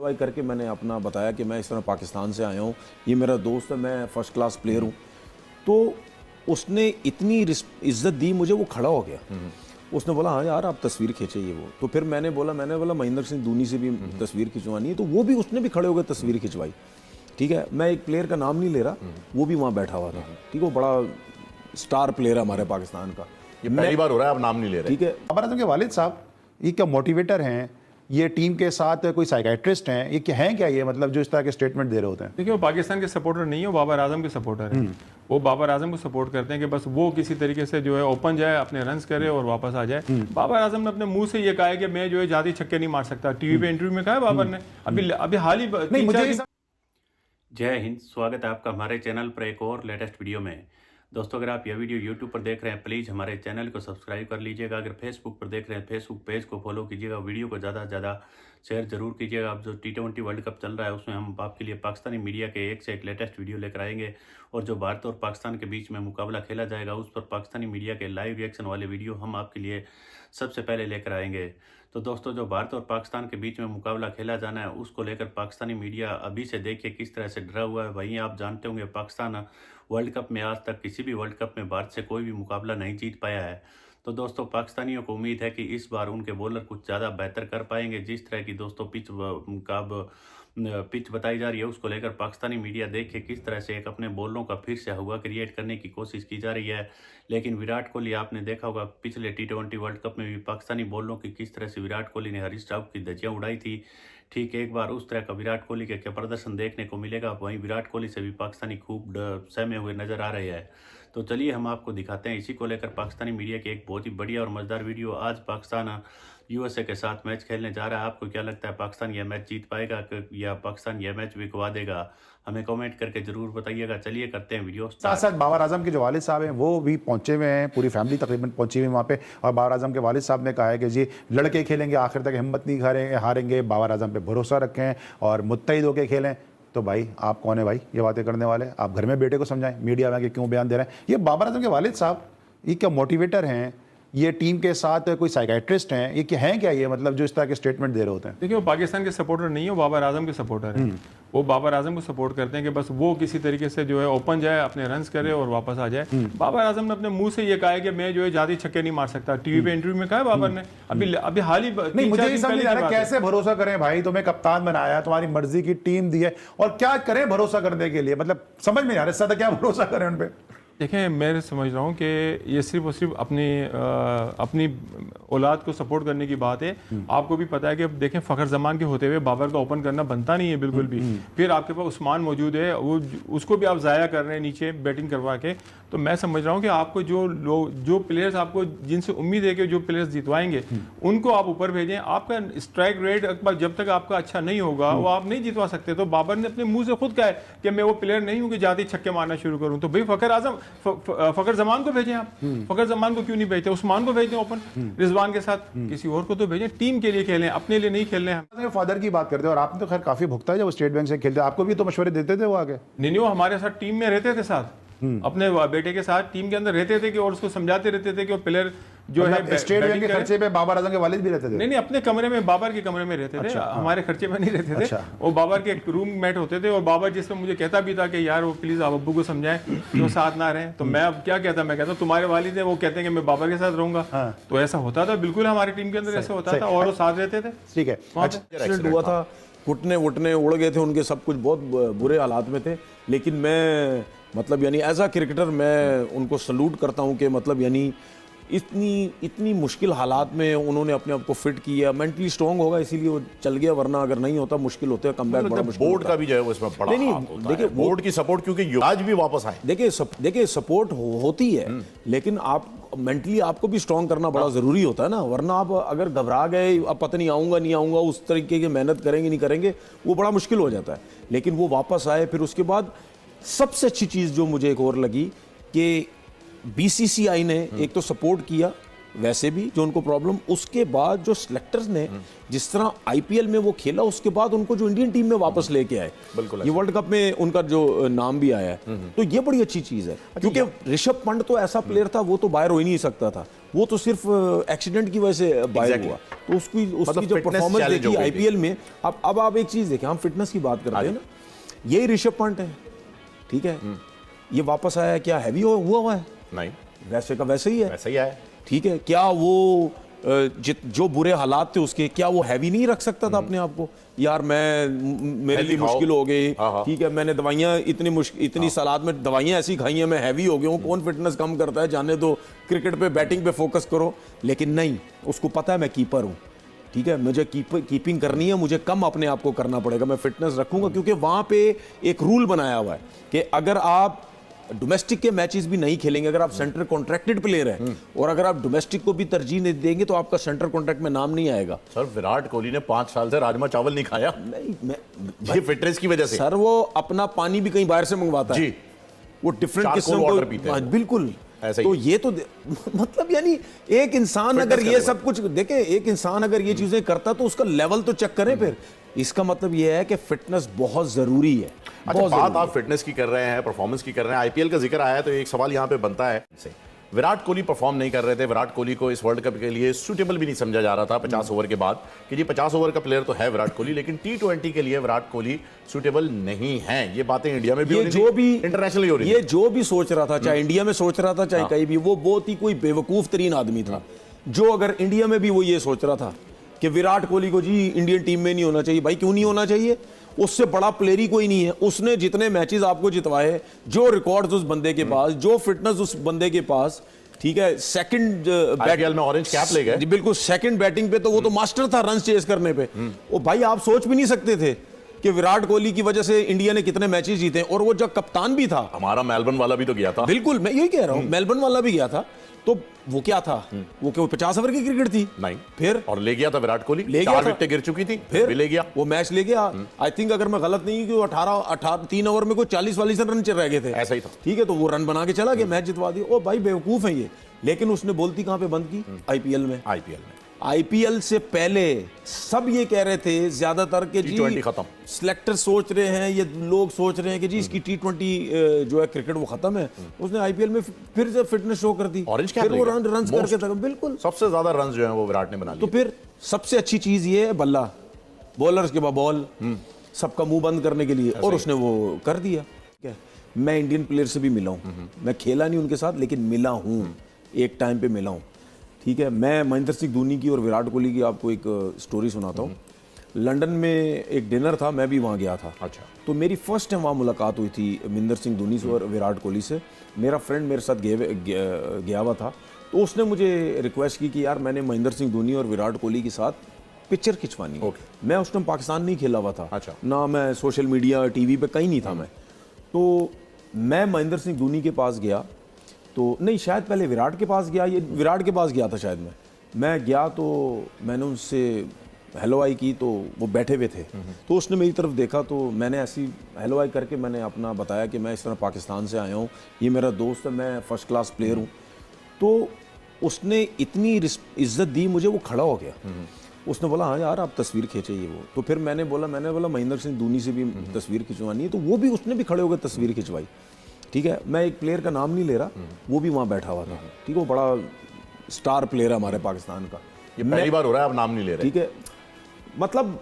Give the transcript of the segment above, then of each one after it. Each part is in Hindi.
भाई करके मैंने अपना बताया कि मैं इस तरह पाकिस्तान से आया हूँ, ये मेरा दोस्त है, मैं फर्स्ट क्लास प्लेयर हूँ। तो उसने इतनी इज्जत दी मुझे, वो खड़ा हो गया। उसने बोला हाँ यार आप तस्वीर खींचे ये वो। तो फिर मैंने बोला महेंद्र सिंह धोनी से भी तस्वीर खिंचवानी है, तो वो भी उसने भी खड़े होकर तस्वीर खिंचवाई। ठीक है, मैं एक प्लेयर का नाम नहीं ले रहा, वो भी वहाँ बैठा हुआ था। ठीक है, वो बड़ा स्टार प्लेयर है हमारे पाकिस्तान का। ये पहली बार हो रहा है, आप नाम नहीं ले रहे। ठीक है, बाबर आजम के वालिद साहब ये क्या मोटिवेटर हैं, ये टीम के साथ कोई साइकियाट्रिस्ट हैं, ये क्या हैं क्या ये, मतलब जो इस तरह के स्टेटमेंट दे रहे होते हैं? देखिए, वो पाकिस्तान के सपोर्टर नहीं है, वो बाबर आजम के सपोर्टर है। वो बाबर आजम को सपोर्ट करते हैं कि बस वो किसी तरीके से जो है ओपन जाए, अपने रन्स करे और वापस आ जाए। बाबर आजम ने अपने मुंह से ये कहा है कि मैं जो है जाती छक्के नहीं मार सकता। टीवी पे इंटरव्यू में कहा है बाबर ने, अभी हाल ही नहीं, मुझे जय हिंद, स्वागत है आपका हमारे चैनल पर एक और लेटेस्ट वीडियो में। दोस्तों, अगर आप यह वीडियो YouTube पर देख रहे हैं, प्लीज़ हमारे चैनल को सब्सक्राइब कर लीजिएगा। अगर फेसबुक पर देख रहे हैं, फेसबुक पेज को फॉलो कीजिएगा। वीडियो को ज़्यादा से ज़्यादा शेयर जरूर कीजिएगा। अब जो T20 वर्ल्ड कप चल रहा है, उसमें हम आपके लिए पाकिस्तानी मीडिया के एक से एक लेटेस्ट वीडियो लेकर आएंगे। और जो भारत और पाकिस्तान के बीच में मुकाबला खेला जाएगा, उस पर पाकिस्तानी मीडिया के लाइव रिएक्शन वाले वीडियो हम आपके लिए सबसे पहले लेकर आएंगे। तो दोस्तों, जो भारत और पाकिस्तान के बीच में मुकाबला खेला जाना है, उसको लेकर पाकिस्तानी मीडिया अभी से देखिए किस तरह से डरा हुआ है। वहीं आप जानते होंगे, पाकिस्तान वर्ल्ड कप में आज तक किसी भी वर्ल्ड कप में भारत से कोई भी मुकाबला नहीं जीत पाया है। तो दोस्तों, पाकिस्तानियों को उम्मीद है कि इस बार उनके बॉलर कुछ ज़्यादा बेहतर कर पाएंगे। जिस तरह की दोस्तों पिच बताई जा रही है, उसको लेकर पाकिस्तानी मीडिया देखिए किस तरह से एक अपने बॉलरों का फिर से हवा क्रिएट करने की कोशिश की जा रही है। लेकिन विराट कोहली, आपने देखा होगा पिछले T20 वर्ल्ड कप में भी पाकिस्तानी बॉलरों की किस तरह से विराट कोहली ने हरीश राव की धज्जियां उड़ाई थी। ठीक एक बार उस तरह का विराट कोहली का क्या प्रदर्शन देखने को मिलेगा। वहीं विराट कोहली से भी पाकिस्तानी खूब सहमे हुए नजर आ रहे हैं। तो चलिए हम आपको दिखाते हैं इसी को लेकर पाकिस्तानी मीडिया की एक बहुत ही बढ़िया और मज़ेदार वीडियो। आज पाकिस्तान USA के साथ मैच खेलने जा रहा है। आपको क्या लगता है, पाकिस्तान यह मैच जीत पाएगा या पाकिस्तान यह मैच भी गवा देगा? हमें कमेंट करके जरूर बताइएगा। चलिए करते हैं वीडियो। साथ साथ बाबर आजम के जो वालिद साहब हैं वो भी पहुंचे हुए हैं, पूरी फैमिली तकरीबन पहुंची हुई है वहाँ पे। और बाबर आजम के वालिद साहब ने कहा है कि जी लड़के खेलेंगे, आखिर तक हिम्मत नहीं हारेंगे, बाबर आजम पे भरोसा रखें और मुत्तहिद होकर खेलें। तो भाई आप कौन है भाई ये बातें करने वाले? आप घर में बेटे को समझाएं, मीडिया में क्यों बयान दे रहे हैं? ये बाबर आजम के वालिद साहब ये क्या मोटिवेटर हैं, ये टीम के साथ कोई साइकियाट्रिस्ट हैं, ये क्या हैं क्या ये, मतलब जो इस तरह के स्टेटमेंट दे रहे होते हैं? देखिए, वो पाकिस्तान के सपोर्टर नहीं है, वो बाबर आजम के सपोर्टर है। वो बाबर आजम को सपोर्ट करते हैं कि बस वो किसी तरीके से जो है ओपन जाए, अपने रन्स करे और वापस आ जाए। बाबर आजम ने अपने मुंह से ये कहा है कि मैं जो है जाती छक्के नहीं मार सकता। टीवी पे इंटरव्यू में कहा है बाबर ने, अभी हाल ही नहीं, मुझे ये समझ नहीं आ रहा कैसे भरोसा करें भाई? तुम्हें कप्तान बनाया, तुम्हारी मर्जी की टीम दी है, और क्या करें भरोसा करने के लिए? मतलब समझ में नहीं आ रहा सदा क्या भरोसा करें उन पे? देखें, मैं समझ रहा हूँ कि ये सिर्फ और सिर्फ अपनी औलाद को सपोर्ट करने की बात है। आपको भी पता है कि देखें, फ़खर जमान के होते हुए बाबर का ओपन करना बनता नहीं है बिल्कुल भी। फिर आपके पास उस्मान मौजूद है, वो उसको भी आप ज़ाया कर रहे हैं नीचे बैटिंग करवा के। तो मैं समझ रहा हूँ कि आपको जो प्लेयर्स आपको जिनसे उम्मीद है कि जो प्लेयर्स जितवाएंगे, उनको आप ऊपर भेजें। आपका स्ट्राइक रेट जब तक आपका अच्छा नहीं होगा, वो आप नहीं जितवा सकते। तो बाबर ने अपने मुँह से खुद कहा है कि मैं वो प्लेयर नहीं हूँ कि जाती छक्के मारना शुरू करूँ। तो भाई फ़खर जमान को भेजें आप। फ़खर जमान को क्यों नहीं भेजते? उस्मान को भेजते ओपन रिजवान के साथ, किसी और को तो भेजें। टीम के लिए खेलें, अपने लिए नहीं खेलने हैं। फादर की बात करते हैं, और आपने तो खैर काफी भुगता है जब स्टेट बैंक से खेलते, आपको भी तो मशवरे देते थे वो आगे? नहीं, वो हमारे साथ टीम में रहते थे, साथ अपने बेटे के साथ टीम के अंदर रहते थे कि और उसको समझाते रहते थे कि वो प्लेयर जो है स्टेट बैंक के खर्चे पे बाबर आजम के वालिद भी रहते थे? नहीं, अपने कमरे में, बाबर के कमरे में रहते थे। हमारे खर्चे पे नहीं रहते थे। वो बाबर के रूम मेट होते थे। और बाबर जिसमें मुझे कहता भी था कि यार वो प्लीज आप अब्बू को समझाएं तो साथ ना रहें। तो मैं अब क्या कहता, मैं कहता तुम्हारे वालिद है, वो कहते हैं कि मैं बाबर के साथ रहूंगा। तो ऐसा होता था, बिल्कुल हमारी टीम के अंदर ऐसा होता था, और वो साथ रहते थे। ठीक है, एक्सीडेंट हुआ था, घुटने वुटने उड़ गए थे उनके, सब कुछ बहुत बुरे हालात में थे। लेकिन मैं मतलब यानी एज अ क्रिकेटर मैं उनको सल्यूट करता हूं कि मतलब यानी इतनी मुश्किल हालात में उन्होंने अपने आप को फिट किया, मेंटली स्ट्रांग होगा इसीलिए वो चल गया, वरना अगर नहीं होता मुश्किल होते हैं, कमबैक बड़ा मुश्किल। बोर्ड का भी जो है वो इसमें बड़ा नहीं, हाथ होता देखिए, है। बोर्ड की सपोर्ट, क्योंकि आज भी वापस आए। देखिए सपोर्ट होती है, लेकिन आप मेंटली आपको भी स्ट्रांग करना बड़ा जरूरी होता है ना। वरना आप अगर घबरा गए, अब पता नहीं आऊंगा नहीं आऊंगा, उस तरीके की मेहनत करेंगे नहीं करेंगे, वो बड़ा मुश्किल हो जाता है। लेकिन वो वापस आए। फिर उसके बाद सबसे अच्छी चीज जो मुझे एक और लगी कि BCCI ने एक तो सपोर्ट किया, वैसे भी जो उनको प्रॉब्लम, उसके बाद जो सिलेक्टर्स ने जिस तरह IPL में वो खेला, उसके बाद उनको जो इंडियन टीम में वापस लेके आए, बिल्कुल ये वर्ल्ड कप में उनका जो नाम भी आया है, तो ये बड़ी अच्छी चीज है। क्योंकि ऋषभ पंत तो ऐसा प्लेयर था, वो तो बाहर हो ही नहीं सकता था, वो तो सिर्फ एक्सीडेंट की वजह से बाहर हुआ, तो उसकी जो परफॉर्मेंस देखी आईपीएल में। अब आप एक चीज देखें, हम फिटनेस की बात करते हैं ना, यही ऋषभ पंत है, ठीक है, ये वापस आया, क्या हैवी हुआ है? नहीं, वैसे का वैसे ही है, वैसे ही है, ठीक है। क्या वो जो बुरे हालात थे उसके, क्या वो हैवी नहीं रख सकता था अपने आप को? यार मेरे लिए मुश्किल हो गई, ठीक है, मैंने दवाइयां इतनी सलाद में दवाइयां ऐसी खाई हैं, मैं हैवी हो गया हूं, कौन फिटनेस कम करता है, जाने दो, क्रिकेट पे बैटिंग पे फोकस करो। लेकिन नहीं, उसको पता है मैं कीपर हूं, ठीक है, मुझे कीपिंग करनी है, मुझे कम अपने आप को करना पड़ेगा, मैं फिटनेस रखूंगा, क्योंकि वहां पे एक रूल बनाया हुआ है कि अगर आप डोमेस्टिक के मैचेस भी नहीं खेलेंगे, अगर आप सेंटर कॉन्ट्रैक्टेड प्लेयर हैं और अगर आप डोमेस्टिक को भी तरजीह नहीं देंगे तो आपका सेंटर कॉन्ट्रैक्ट में नाम नहीं आएगा। सर विराट कोहली ने 5 साल से राजमा चावल नहीं खाया, नहीं, ये फिटनेस की वजह से। सर वो अपना पानी भी कहीं बाहर से मंगवाता है, वो डिफरेंट किस्म वाटर पीते हैं, बिल्कुल। तो ये तो मतलब यानी एक इंसान अगर ये सब कुछ देखे, एक इंसान अगर ये चीजें करता तो उसका लेवल तो चेक करें फिर। इसका मतलब ये है कि फिटनेस बहुत जरूरी है। अच्छा, बात आप फिटनेस की कर रहे हैं, परफॉर्मेंस की कर रहे हैं, आईपीएल का जिक्र आया तो एक सवाल यहाँ पे बनता है, विराट कोहली परफॉर्म नहीं कर रहे थे, विराट कोहली को इस वर्ल्ड कप के लिए सूटेबल भी नहीं समझा जा रहा था 50 ओवर के बाद कि जी 50 ओवर का प्लेयर तो है विराट कोहली, लेकिन T20 के लिए विराट कोहली सूटेबल नहीं है। ये बातें इंडिया में भी जो भी इंटरनेशनली हो रही है, ये जो भी सोच रहा था, चाहे इंडिया में सोच रहा था चाहे कहीं भी, वो बहुत ही कोई बेवकूफ तरीन आदमी था। जो अगर इंडिया में भी वो ये सोच रहा था कि विराट कोहली को जी इंडियन टीम में नहीं होना चाहिए, भाई क्यों नहीं होना चाहिए? उससे बड़ा प्लेयर ही कोई नहीं है। उसने जितने मैचेस आपको जितवाए, जो रिकॉर्ड्स उस बंदे के पास, जो फिटनेस उस बंदे के पास, ठीक है, सेकंड आईपीएल में ऑरेंज कैप ले गए, बिल्कुल सेकंड बैटिंग पे तो वो तो मास्टर था रन चेस करने पे। वो भाई आप सोच भी नहीं सकते थे कि विराट कोहली की वजह से इंडिया ने कितने मैचेस जीते, और वो जब कप्तान भी था। हमारा मेलबर्न वाला भी तो गया था। बिल्कुल, मैं यही कह रहा हूं, मेलबर्न वाला भी गया था। तो वो क्या था, वो क्या 50 ओवर की क्रिकेट थी? नहीं, फिर और ले गया था विराट कोहली, ले गया 4 विकेटें गिर चुकी थी, फिर भी ले गया, वो मैच ले गया। आई थिंक अगर मैं गलत नहीं कि 3 ओवर में कोई 40 रन चल रह गए थे, ऐसा ही था, ठीक है, तो वो रन बना के चला गया, मैच जितवा दिया। ओ भाई बेवकूफ है ये। लेकिन उसने बोलती कहां पे बंद की? आईपीएल में। आईपीएल से पहले सब ये कह रहे थे ज्यादातर के जी T20 खत्म, सिलेक्टर सोच रहे हैं, ये लोग सोच रहे हैं कि जी इसकी T20 जो है क्रिकेट वो खत्म है। उसने आईपीएल में फिर से फिटनेस शो कर दी, ऑरेंज कैप, फिर वो रन करके था, बिल्कुल सबसे ज्यादा रन जो है वो विराट ने बना लिए। तो फिर सबसे अच्छी चीज ये है बल्ला, बॉलर्स के बाद बॉल, सबका मुंह बंद करने के लिए, और उसने वो कर दिया। ठीक है, मैं इंडियन प्लेयर से भी मिला हूं, मैं खेला नहीं उनके साथ लेकिन मिला हूं, एक टाइम पे मिला हूं, ठीक है। मैं महेंद्र सिंह धोनी की और विराट कोहली की आपको एक स्टोरी सुनाता हूँ। लंदन में एक डिनर था, मैं भी वहाँ गया था। अच्छा, तो मेरी फर्स्ट टाइम वहाँ मुलाकात हुई थी महेंद्र सिंह धोनी से और विराट कोहली से। मेरा फ्रेंड मेरे साथ गया हुआ था, तो उसने मुझे रिक्वेस्ट की कि यार मैंने महेंद्र सिंह धोनी और विराट कोहली के साथ पिक्चर खिंचवानी है। मैं उस टाइम पाकिस्तान नहीं खेला हुआ था। अच्छा, ना मैं सोशल मीडिया टीवी पे कहीं नहीं था मैं। तो मैं महेंद्र सिंह धोनी के पास गया, तो नहीं शायद पहले विराट के पास गया, ये विराट के पास गया था शायद। मैं गया तो मैंने उनसे हेलो आई की, तो वो बैठे हुए थे, तो उसने मेरी तरफ देखा, तो मैंने ऐसी हेलो आई करके मैंने अपना बताया कि मैं इस तरह पाकिस्तान से आया हूँ, ये मेरा दोस्त है, मैं फर्स्ट क्लास प्लेयर हूँ। तो उसने इतनी इज्जत दी मुझे, वो खड़ा हो गया। उसने बोला हाँ यार आप तस्वीर खींचिए वो। तो फिर मैंने बोला महेंद्र सिंह धोनी से भी तस्वीर खिंचवानी है, तो वो भी उसने भी खड़े होकर तस्वीर खिंचवाई। ठीक है, मैं एक प्लेयर का नाम नहीं ले रहा, वो भी वहाँ बैठा हुआ था। ठीक है, वो बड़ा स्टार प्लेयर है हमारे पाकिस्तान का। ये पहली बार हो रहा है, आप नाम नहीं ले रहे। ठीक है, मतलब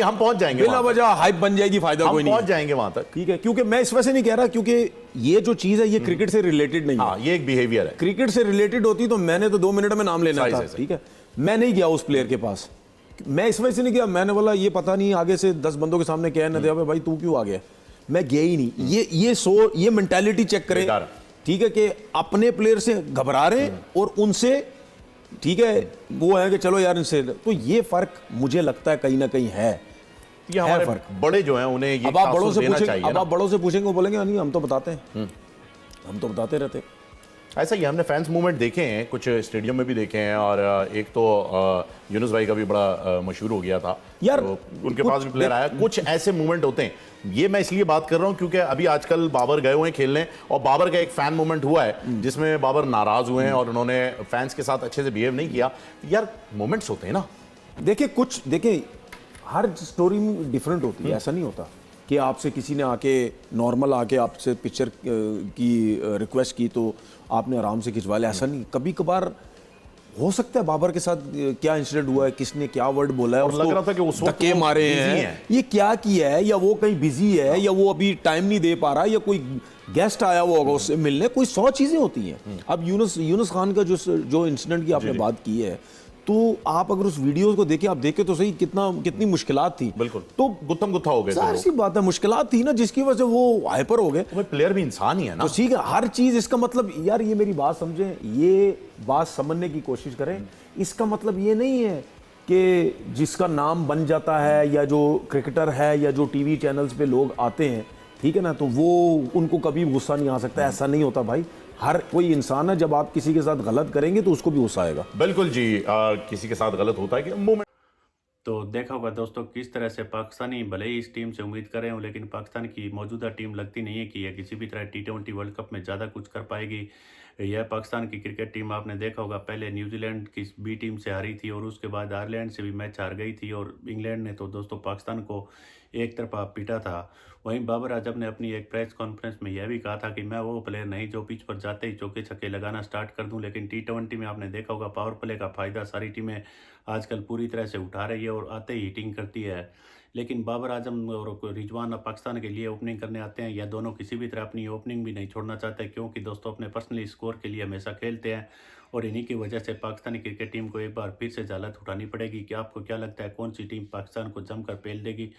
हम पहुंच जाएंगे, बिना वजह हाइप बन जाएगी, फायदा कोई नहीं, पहुंच जाएंगे वहां तक। ठीक है, क्योंकि मैं इस वजह से नहीं कह रहा क्योंकि ये जो चीज है ये क्रिकेट से रिलेटेड नहीं है। ये एक बिहेवियर है। क्रिकेट से रिलेटेड होती तो मैंने तो 2 मिनट में नाम लेना था। ठीक है, मैं नहीं गया उस प्लेयर के पास, मैं इस वजह से नहीं गया, मैंने बोला ये पता नहीं आगे से 10 बंदों के सामने कह न दिया भाई तू क्यों आ गया, मैं गया ही नहीं। ये मेंटालिटी चेक करें, ठीक है, कि अपने प्लेयर से घबरा रहे और उनसे, ठीक है, वो है कि चलो यार इनसे, तो ये फर्क मुझे लगता है कहीं ना कहीं है। ये हमारे फर्क बड़े जो हैं उन्हें ये अब आप बड़ों से देना पूछेंगे, चाहिए। अब आप बड़ों से पूछेंगे वो बोलेंगे नहीं हम तो बताते हैं, हम तो बताते रहते। ऐसा ही हमने फैंस मूवमेंट देखे हैं, कुछ स्टेडियम में भी देखे हैं, और एक तो यूनुस भाई का भी बड़ा मशहूर हो गया था यार, तो उनके पास भी प्लेयर आया। कुछ ऐसे मूवमेंट होते हैं, ये मैं इसलिए बात कर रहा हूं क्योंकि अभी आजकल बाबर गए हुए हैं खेलने, और बाबर का एक फैन मूवमेंट हुआ है जिसमें बाबर नाराज हुए हैं और उन्होंने फैंस के साथ अच्छे से बिहेव नहीं किया। यार मोमेंट्स होते हैं ना, देखिए हर स्टोरी डिफरेंट होती है, ऐसा नहीं होता कि आपसे किसी ने आके नॉर्मल आके आपसे पिक्चर की रिक्वेस्ट की तो आपने आराम से खिंचवा लिया, ऐसा नहीं। कभी कभार हो सकता है बाबर के साथ क्या इंसिडेंट हुआ है, किसने क्या वर्ड बोला है, और लग रहा था कि उस वक्त धक्के वो मारे busy हैं, ये क्या किया है, या वो कहीं बिजी है, या वो अभी टाइम नहीं दे पा रहा, या कोई गेस्ट आया हुआ होगा उससे मिलने, कोई 100 चीजें होती हैं। अब यूनुस खान का जो इंसिडेंट की आपने बात की है, तो आप अगर उस वीडियो को देखें, आप देखें तो सही कितनी मुश्किलात थी। बिल्कुल, तो गुत्थम गुत्था हो गए थे जाहिर लोग। सी बात है, मुश्किलात थी ना, जिसकी वजह से वो हाइपर हो गए। भाई प्लेयर भी इंसान ही है ना। तो ठीक है, हर चीज, इसका मतलब यार ये मेरी बात समझें, ये बात समझने की कोशिश करें। इसका मतलब ये नहीं है कि जिसका नाम बन जाता है, या जो क्रिकेटर है, या जो टीवी चैनल्स पे लोग आते हैं, ठीक है ना, तो वो उनको कभी गुस्सा नहीं आ सकता। ऐसा नहीं होता भाई, हर कोई इंसान है, जब आप किसी के साथ गलत करेंगे तो उसको भी गुस्सा आएगा। बिल्कुल जी, किसी के साथ गलत होता है कि मोमेंट। तो देखा होगा दोस्तों किस तरह से पाकिस्तानी भले ही इस टीम से उम्मीद कर रहे हो, लेकिन पाकिस्तान की मौजूदा टीम लगती नहीं है कि यह किसी भी तरह T20 वर्ल्ड कप में ज़्यादा कुछ कर पाएगी। यह पाकिस्तान की क्रिकेट टीम आपने देखा होगा पहले न्यूजीलैंड की बी टीम से हारी थी, और उसके बाद आयरलैंड से भी मैच हार गई थी, और इंग्लैंड ने तो दोस्तों पाकिस्तान को एक तरफा पीटा था। वहीं बाबर आजम ने अपनी एक प्रेस कॉन्फ्रेंस में यह भी कहा था कि मैं वो प्लेयर नहीं जो पिच पर जाते ही चौके छक्के लगाना स्टार्ट कर दूं, लेकिन T20 में आपने देखा होगा पावर प्ले का फ़ायदा सारी टीमें आजकल पूरी तरह से उठा रही है और आते ही हिटिंग करती है। लेकिन बाबर आजम और रिजवान पाकिस्तान के लिए ओपनिंग करने आते हैं, या दोनों किसी भी तरह अपनी ओपनिंग भी नहीं छोड़ना चाहते, क्योंकि दोस्तों अपने पर्सनली स्कोर के लिए हमेशा खेलते हैं, और इन्हीं की वजह से पाकिस्तानी क्रिकेट टीम को एक बार फिर से जालत उठानी पड़ेगी। कि आपको क्या लगता है कौन सी टीम पाकिस्तान को जमकर पेल देगी?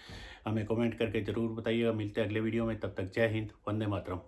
हमें कमेंट करके ज़रूर बताइएगा। मिलते हैं अगले वीडियो में, तब तक जय हिंद, वंदे मातरम।